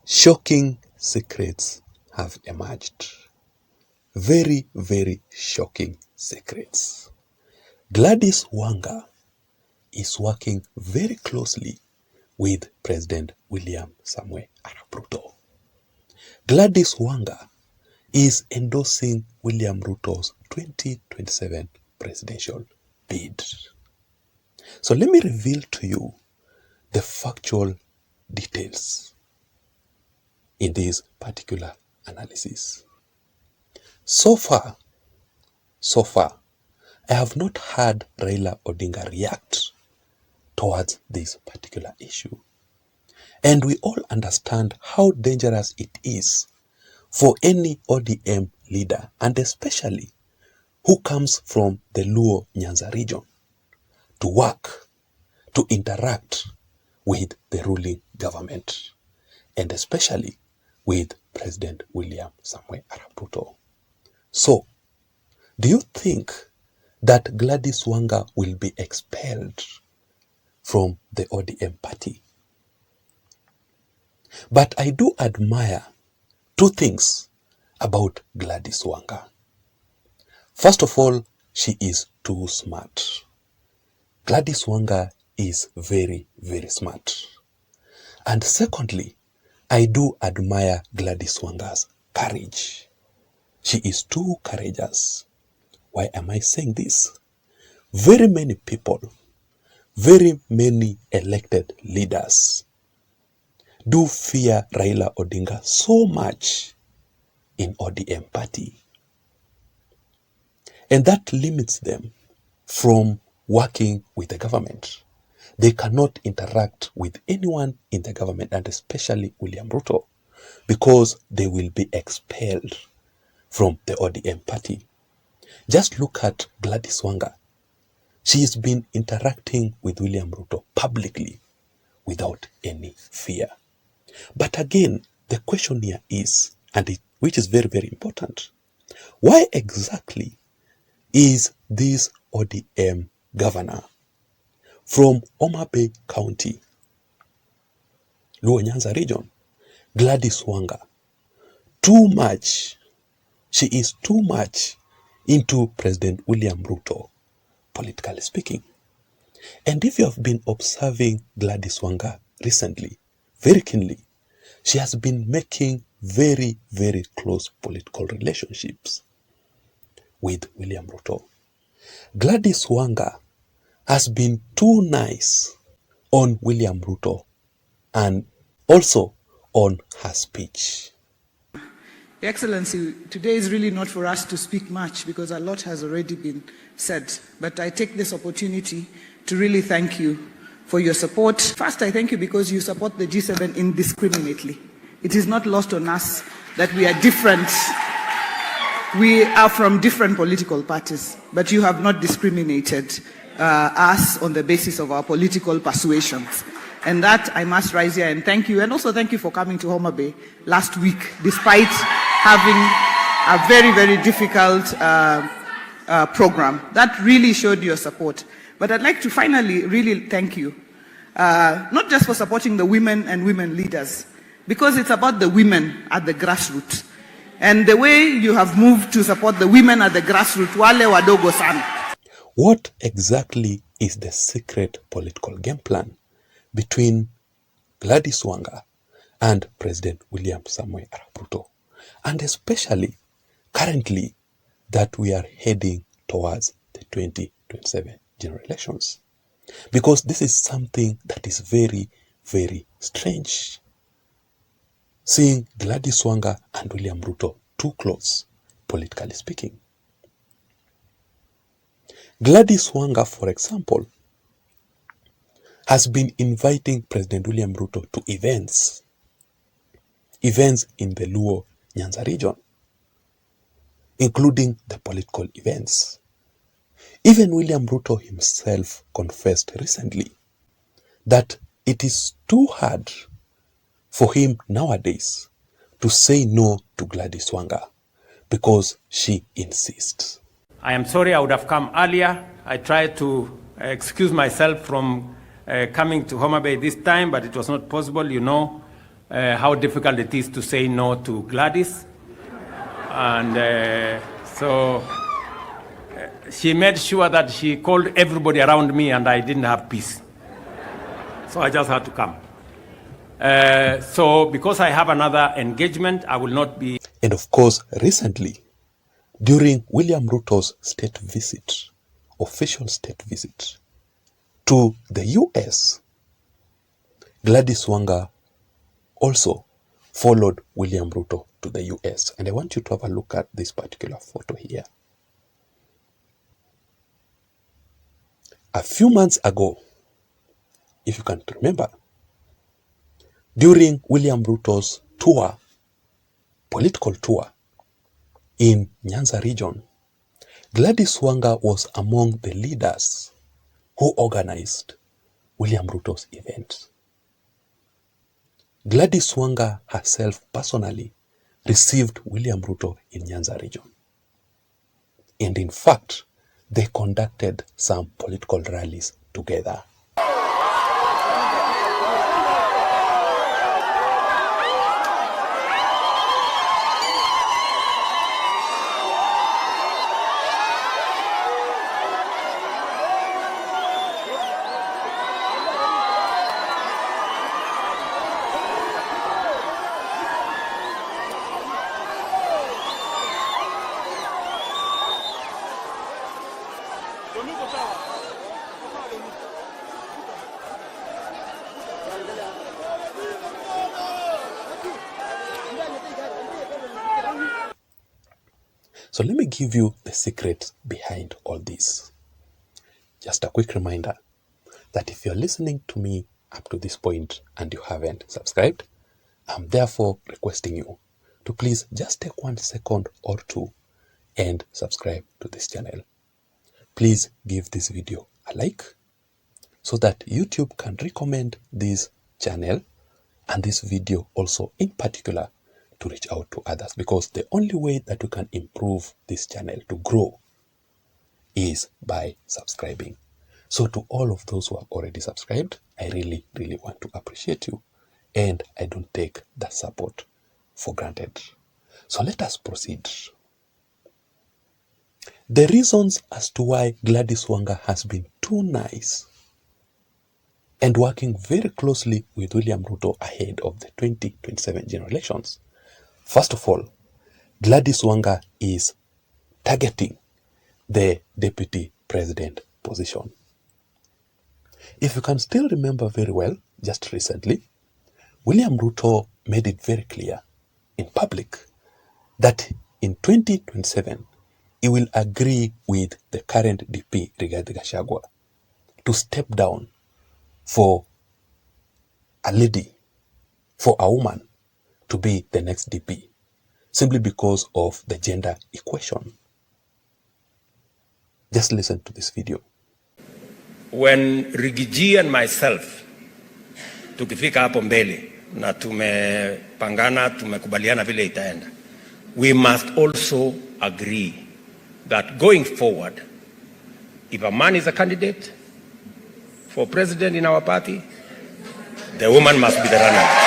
Shocking secrets have emerged. Very, very shocking secrets. Gladys Wanga is working very closely with President William Samoei Arap Ruto. Gladys Wanga is endorsing William Ruto's 2027 presidential bid. So let me reveal to you the factual details in this particular analysis. So far, I have not heard Raila Odinga react towards this particular issue. And we all understand how dangerous it is for any ODM leader, and especially who comes from the Luo Nyanza region, to work, to interact with the ruling government, and especially with President William Samoei Arap Ruto. So, do you think that Gladys Wanga will be expelled from the ODM party? But I do admire two things about Gladys Wanga. First of all, she is too smart. Gladys Wanga is very, very smart. And secondly, I do admire Gladys Wanga's courage. She is too courageous. Why am I saying this? Very many people, very many elected leaders do fear Raila Odinga so much in ODM party. And that limits them from working with the government. They cannot interact with anyone in the government, and especially William Ruto, because they will be expelled from the ODM party. Just look at Gladys Wanga. She has been interacting with William Ruto publicly without any fear. But again, the question here is, which is very, very important, why exactly is this ODM governor from Homa Bay County, Luo Nyanza region, Gladys Wanga, too much? She is too much into President William Ruto, politically speaking. And if you have been observing Gladys Wanga recently, very keenly, she has been making very, very close political relationships with William Ruto. Gladys Wanga has been too nice on William Ruto and also on her speech. Your Excellency, today is really not for us to speak much because a lot has already been said. But I take this opportunity to really thank you for your support. First, I thank you because you support the G7 indiscriminately. It is not lost on us that we are different. We are from different political parties, but you have not discriminated us on the basis of our political persuasions. And that I must rise here and thank you. And also thank you for coming to Homa Bay last week, despite having a very, very difficult program. That really showed your support. But I'd like to finally really thank you, not just for supporting the women and women leaders, because it's about the women at the grassroots. And the way you have moved to support the women at the grassroots, wale wadogo sana. What exactly is the secret political game plan between Gladys Wanga and President William Samoei Arap Ruto? And especially currently that we are heading towards the 2027 general elections. Because this is something that is very, very strange. Seeing Gladys Wanga and William Ruto too close, politically speaking. Gladys Wanga, for example, has been inviting President William Ruto to events in the Luo Nyanza region, including the political events. Even William Ruto himself confessed recently that it is too hard for him nowadays to say no to Gladys Wanga because she insists. I am sorry I would have come earlier. I tried to excuse myself from coming to Homa Bay this time, but it was not possible. You know, how difficult it is to say no to Gladys. And so she made sure that she called everybody around me and I didn't have peace. So I just had to come. So because I have another engagement, I will not be... And of course, recently, during William Ruto's state visit, official state visit to the US, Gladys Wanga also followed William Ruto to the US. And I want you to have a look at this particular photo here. A few months ago, if you can remember, during William Ruto's tour, political tour in Nyanza region, Gladys Wanga was among the leaders who organized William Ruto's event. Gladys Wanga herself personally received William Ruto in Nyanza region. And in fact, they conducted some political rallies together. So let me give you the secret behind all this. Just a quick reminder that if you're listening to me up to this point and you haven't subscribed, I'm therefore requesting you to please just take 1 second or two and subscribe to this channel. Please give this video a like so that YouTube can recommend this channel and this video also in particular to reach out to others, because the only way that we can improve this channel to grow is by subscribing. So to all of those who have already subscribed, I really, really want to appreciate you, and I don't take that support for granted. So let us proceed. The reasons as to why Gladys Wanga has been too nice and working very closely with William Ruto ahead of the 2027 general elections. First of all, Gladys Wanga is targeting the deputy president position. If you can still remember very well, just recently, William Ruto made it very clear in public that in 2027, he will agree with the current DP, Rigathi Gachagua, to step down for a lady, for a woman, to be the next DP, simply because of the gender equation. Just listen to this video. When Rigiji and myself tukifika hapo mbele na tumepangana, tumekubaliana vile itaenda, we must also agree that going forward, if a man is a candidate for president in our party, the woman must be the runner.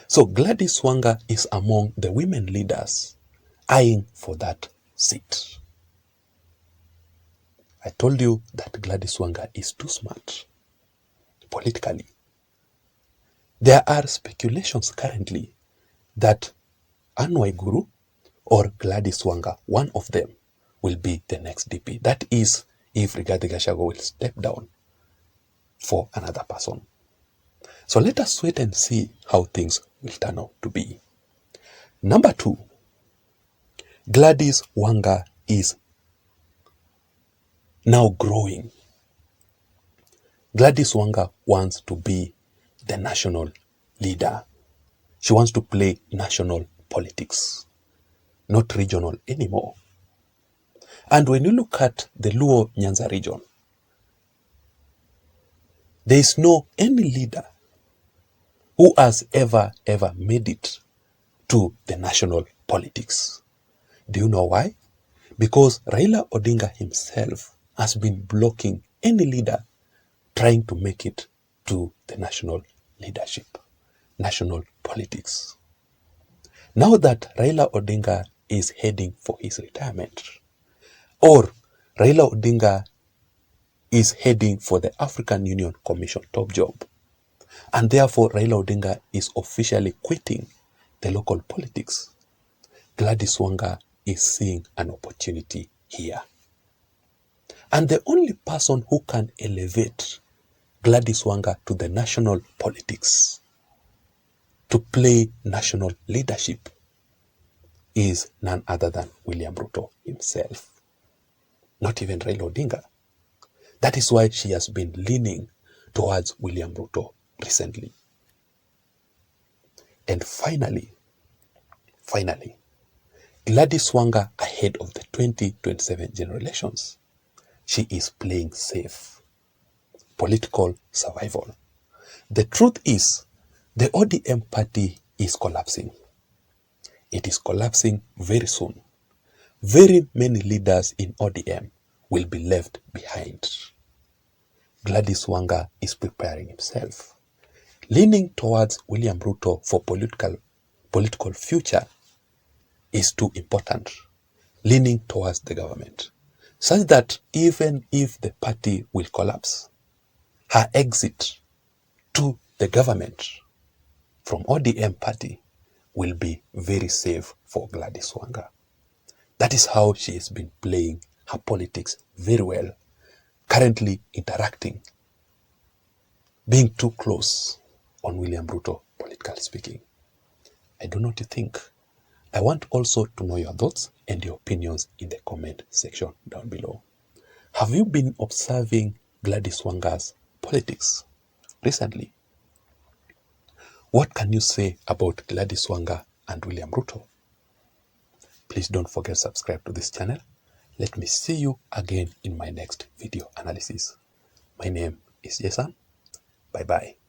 So Gladys Wanga is among the women leaders eyeing for that seat. I told you that Gladys Wanga is too smart politically. There are speculations currently that Anne Waiguru or Gladys Wanga, one of them, will be the next DP. That is, if Rigathi Gachagua will step down for another person. So let us wait and see how things will turn out to be. Number two, Gladys Wanga is now growing. Gladys Wanga wants to be the national leader. She wants to play national politics, not regional anymore. And when you look at the Luo Nyanza region, there is no any leader who has ever made it to the national politics. Do you know why? Because Raila Odinga himself has been blocking any leader trying to make it to the national leadership, national politics. Now that Raila Odinga is heading for his retirement, or Raila Odinga is heading for the African Union Commission top job, and therefore Raila Odinga is officially quitting the local politics, Gladys Wanga is seeing an opportunity here. And the only person who can elevate Gladys Wanga to the national politics, to play national leadership, is none other than William Ruto himself. Not even Raila Odinga. That is why she has been leaning towards William Ruto recently. And finally, Gladys Wanga ahead of the 2027 general elections. She is playing safe. Political survival. The truth is, the ODM party is collapsing. It is collapsing very soon. Very many leaders in ODM will be left behind. Gladys Wanga is preparing himself, leaning towards William Ruto for political future is too important, leaning towards the government, such that even if the party will collapse, her exit to the government from ODM party will be very safe for Gladys Wanga. That is how she has been playing her politics very well, currently interacting, being too close on William Ruto, politically speaking. I don't know what you think. I want also to know your thoughts and your opinions in the comment section down below. Have you been observing Gladys Wanga's politics recently? What can you say about Gladys Wanga and William Ruto? Please don't forget to subscribe to this channel. Let me see you again in my next video analysis. My name is Jason. Bye-bye.